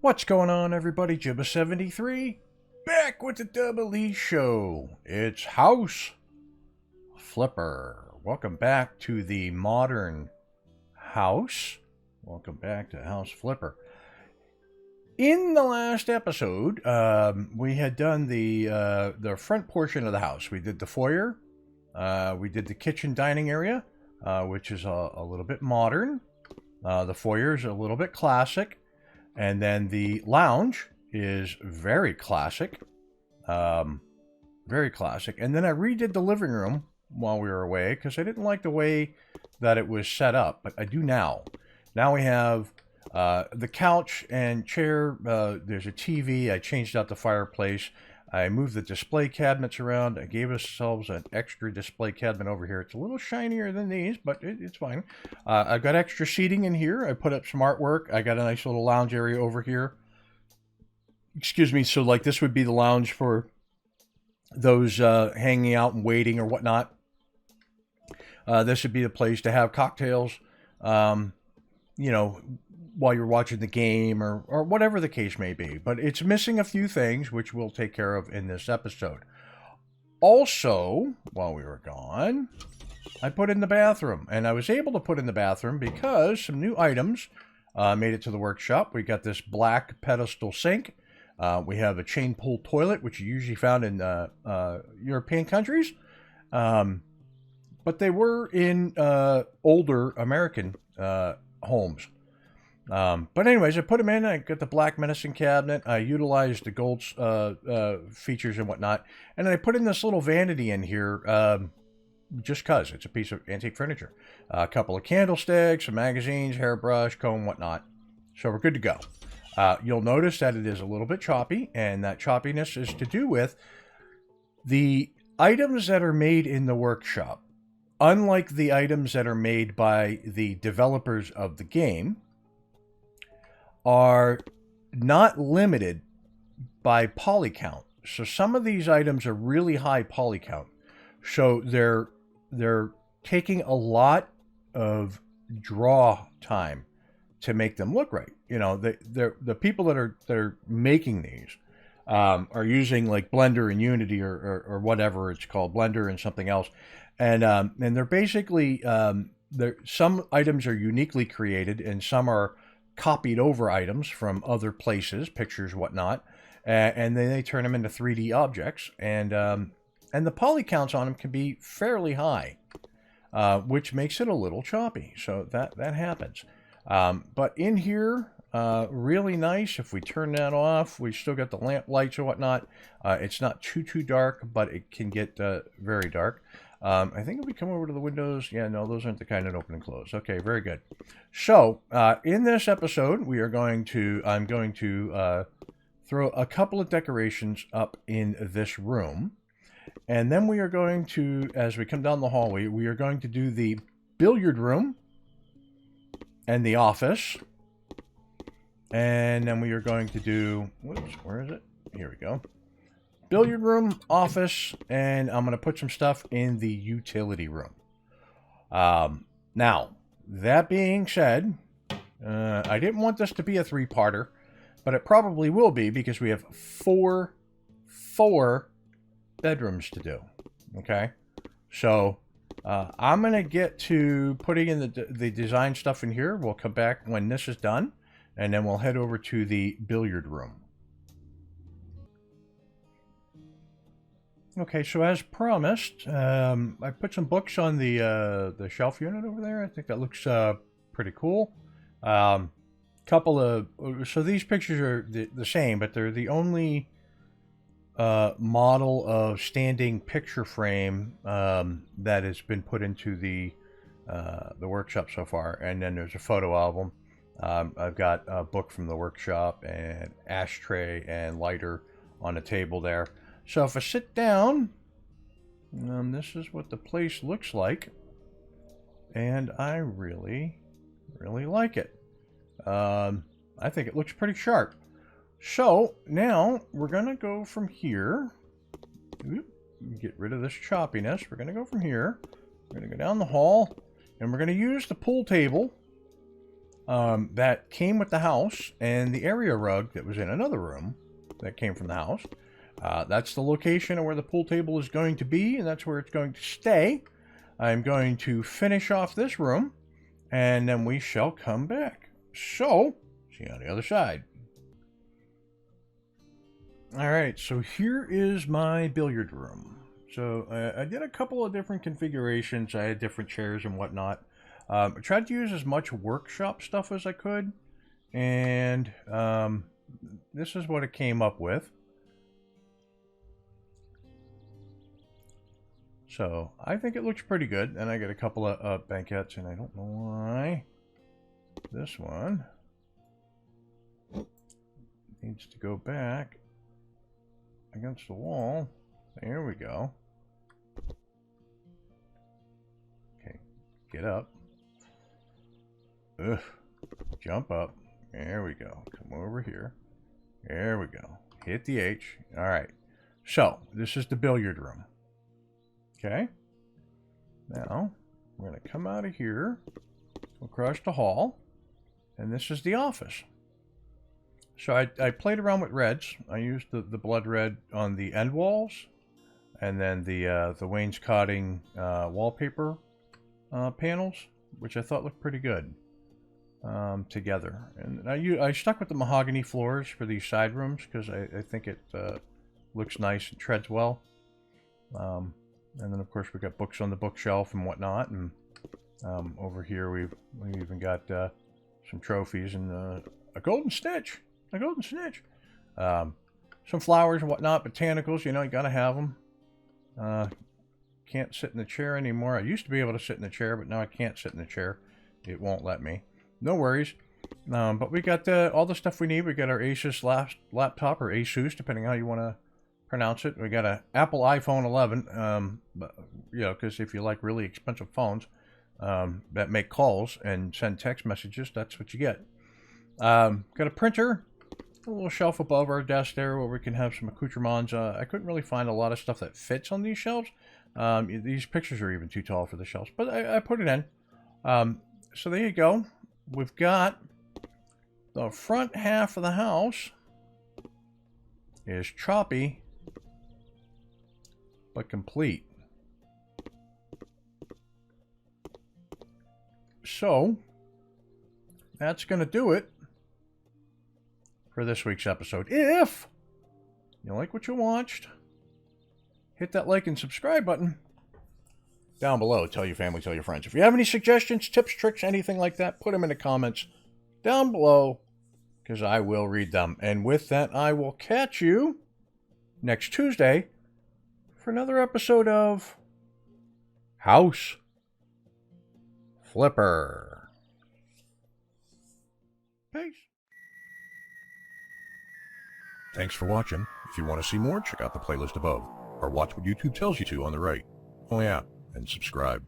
What's going on, everybody? Jibba73 back with the Double E Show. It's House Flipper. Welcome back to the modern house. Welcome back to House Flipper. In the last episode, we had done the front portion of the house. We did the foyer. We did the kitchen dining area, which is a little bit modern. The foyer is a little bit classic. And then the lounge is very classic. Very classic. And then I redid the living room while we were away because I didn't like the way that it was set up, but I do now. Now we have the couch and chair. There's a TV. I changed out the fireplace. I moved the display cabinets around. I gave ourselves an extra display cabinet over here. It's a little shinier than these, but it's fine. I've got extra seating in here. I put up some artwork. I got a nice little lounge area over here. Excuse me. So like this would be the lounge for those hanging out and waiting or whatnot. This would be the place to have cocktails, you know, while you're watching the game or whatever the case may be. But it's missing a few things, which we'll take care of in this episode. Also, while we were gone, I put in the bathroom. And I was able to put in the bathroom because some new items made it to the workshop. We got this black pedestal sink. We have a chain pull toilet, which you usually found in European countries. But they were in older American homes. But anyways, I put them in. I got the black medicine cabinet. I utilized the gold features and whatnot. And then I put in this little vanity in here just because it's a piece of antique furniture. A couple of candlesticks, some magazines, hairbrush, comb, whatnot. So we're good to go. You'll notice that it is a little bit choppy, and that choppiness is to do with the items that are made in the workshop. Unlike the items that are made by the developers of the game, are not limited by poly count. So some of these items are really high poly count. So they're taking a lot of draw time to make them look right. You know, the people that are making these are using like Blender and Unity or whatever it's called, Blender and something else, and they're basically some items are uniquely created and some are copied over items from other places, pictures, whatnot, and then they turn them into 3D objects, and the poly counts on them can be fairly high, which makes it a little choppy. So that happens. But in here, really nice. If we turn that off, we still got the lamp lights or whatnot. It's not too dark, but it can get very dark. I think if we come over to the windows, yeah, no, those aren't the kind that open and close. Okay, very good. So, in this episode, I'm going to throw a couple of decorations up in this room. And then we are going to, as we come down the hallway, we are going to do the billiard room and the office. And then we are going to do, whoops, where is it? Here we go. Billiard room, office, and I'm going to put some stuff in the utility room. Now, that being said, I didn't want this to be a three-parter, but it probably will be because we have four bedrooms to do. Okay? So, I'm going to get to putting in the design stuff in here. We'll come back when this is done, and then we'll head over to the billiard room. Okay, so as promised, I put some books on the shelf unit over there. I think that looks pretty cool. So these pictures are the same, but they're the only model of standing picture frame that has been put into the workshop so far. And then there's a photo album. I've got a book from the workshop and ashtray and lighter on the table there. So if I sit down, this is what the place looks like, and I really like it. I think it looks pretty sharp. So now we're going to go from here. Get rid of this choppiness. We're going to go from here. We're going to go down the hall, and we're going to use the pool table that came with the house, and the area rug that was in another room that came from the house. That's the location of where the pool table is going to be, and that's where it's going to stay. I'm going to finish off this room, and then we shall come back. So, see you on the other side. Alright, so here is my billiard room. So, I did a couple of different configurations. I had different chairs and whatnot. I tried to use as much workshop stuff as I could, and this is what it came up with. So, I think it looks pretty good, and I got a couple of banquettes, and I don't know why this one needs to go back against the wall. There we go. Okay, get up. Ugh. Jump up. There we go. Come over here. There we go. Hit the H. Alright. So, this is the billiard room. Okay. Now, we're going to come out of here, across the hall, and this is the office. So I played around with reds. I used the blood red on the end walls, and then the wainscoting wallpaper panels, which I thought looked pretty good together. And I stuck with the mahogany floors for these side rooms because I think it looks nice and treads well. And then, of course, we got books on the bookshelf and whatnot. And over here, we've even got some trophies and a golden snitch. A golden snitch. Some flowers and whatnot, botanicals. You know, you got to have them. Can't sit in the chair anymore. I used to be able to sit in the chair, but now I can't sit in the chair. It won't let me. No worries. But we got all the stuff we need. We got our Asus laptop, or Asus, depending how you want to pronounce it. We got an Apple iPhone 11, but, you know, because if you like really expensive phones that make calls and send text messages, that's what you get. Got a printer, a little shelf above our desk there where we can have some accoutrements. I couldn't really find a lot of stuff that fits on these shelves. These pictures are even too tall for the shelves, but I put it in. So there you go. We've got the front half of the house is choppy but complete. So that's going to do it for this week's episode. If you like what you watched, hit that like and subscribe button down below. Tell your family, tell your friends. If you have any suggestions, tips, tricks, anything like that, put them in the comments down below, because I will read them. And with that, I will catch you next Tuesday for another episode of House Flipper. Peace. Thanks for watching. If you want to see more, check out the playlist above, or watch what YouTube tells you to on the right. Oh yeah, and subscribe.